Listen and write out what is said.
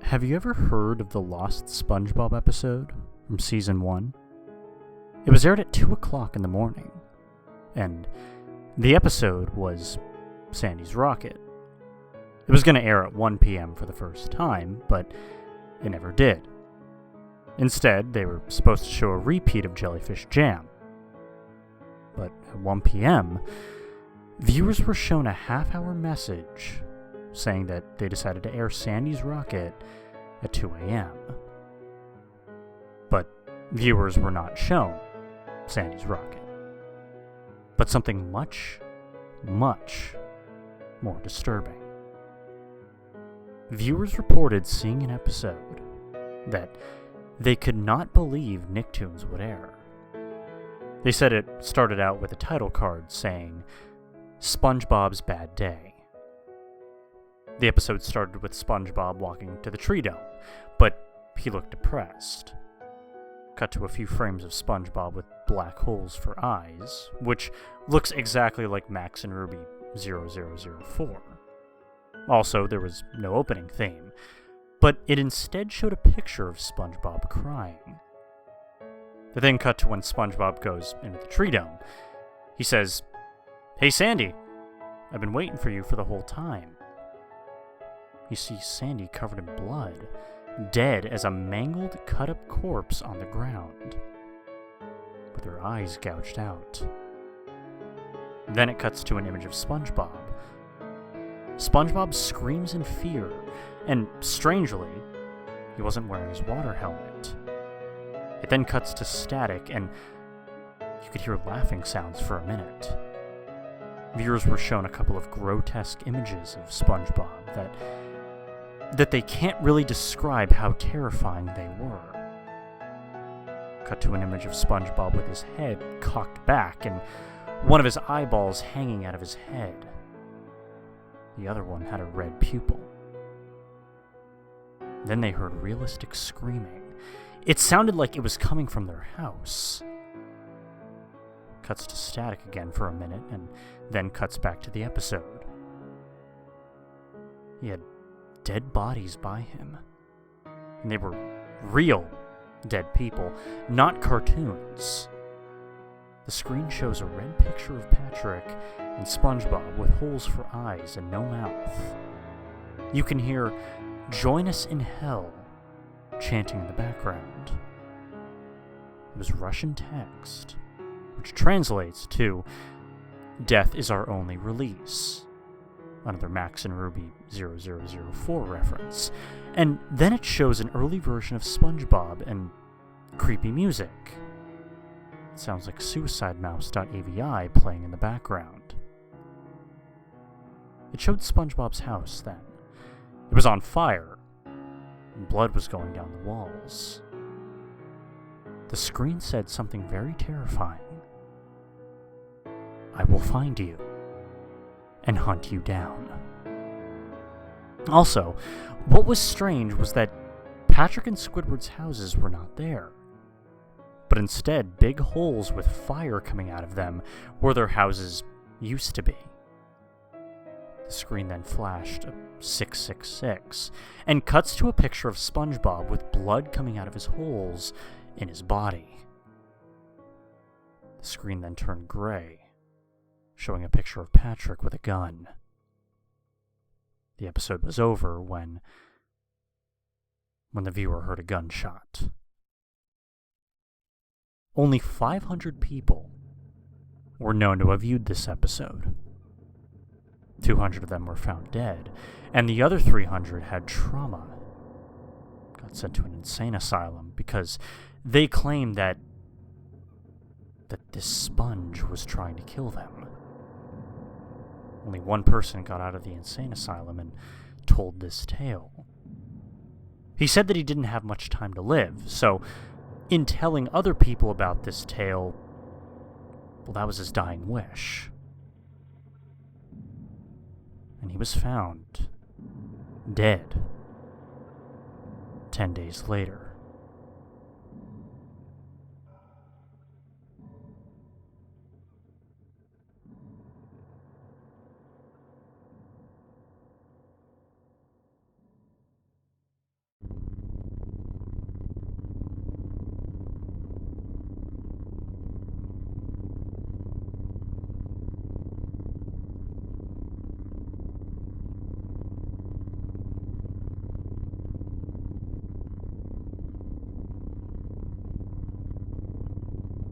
Have you ever heard of the Lost Spongebob episode from Season 1? It was aired at 2 o'clock in the morning, and the episode was Sandy's Rocket. It was going to air at 1 p.m. for the first time, but it never did. Instead, they were supposed to show a repeat of Jellyfish Jam. But at 1 p.m., viewers were shown a half-hour message saying that they decided to air Sandy's Rocket at 2 a.m. But viewers were not shown Sandy's Rocket. But something much, much more disturbing. Viewers reported seeing an episode that they could not believe Nicktoons would air. They said it started out with a title card saying, SpongeBob's Bad Day. The episode started with SpongeBob walking to the tree dome, but he looked depressed. Cut to a few frames of SpongeBob with black holes for eyes, which looks exactly like Max and Ruby 0004. Also, there was no opening theme, but it instead showed a picture of SpongeBob crying. The thing cut to when SpongeBob goes into the tree dome. He says, "Hey Sandy, I've been waiting for you for the whole time." You see Sandy covered in blood, dead as a mangled, cut-up corpse on the ground, with her eyes gouged out. Then it cuts to an image of SpongeBob. SpongeBob screams in fear, and strangely, he wasn't wearing his water helmet. It then cuts to static, and you could hear laughing sounds for a minute. Viewers were shown a couple of grotesque images of SpongeBob that they can't really describe how terrifying they were. Cut to an image of SpongeBob with his head cocked back and one of his eyeballs hanging out of his head. The other one had a red pupil. Then they heard realistic screaming. It sounded like it was coming from their house. Cuts to static again for a minute, and then cuts back to the episode. He had dead bodies by him. And they were real dead people, not cartoons. The screen shows a red picture of Patrick and SpongeBob with holes for eyes and no mouth. You can hear "Join us in hell" chanting in the background. It was Russian text, which translates to "Death is our only release," another Max and Ruby 0004 reference. And then it shows an early version of SpongeBob and creepy music. It sounds like suicidemouse.avi playing in the background. It showed SpongeBob's house then. It was on fire, and blood was going down the walls. The screen said something very terrifying. "I will find you and hunt you down." Also, what was strange was that Patrick and Squidward's houses were not there, but instead big holes with fire coming out of them where their houses used to be. The screen then flashed a 666 and cuts to a picture of SpongeBob with blood coming out of his holes in his body. The screen then turned gray, showing a picture of Patrick with a gun. The episode was over when the viewer heard a gunshot. Only 500 people were known to have viewed this episode. 200 of them were found dead, and the other 300 had trauma. Got sent to an insane asylum because they claimed that this sponge was trying to kill them. Only one person got out of the insane asylum and told this tale. He said that he didn't have much time to live, so in telling other people about this tale, well, that was his dying wish. And he was found dead 10 days later.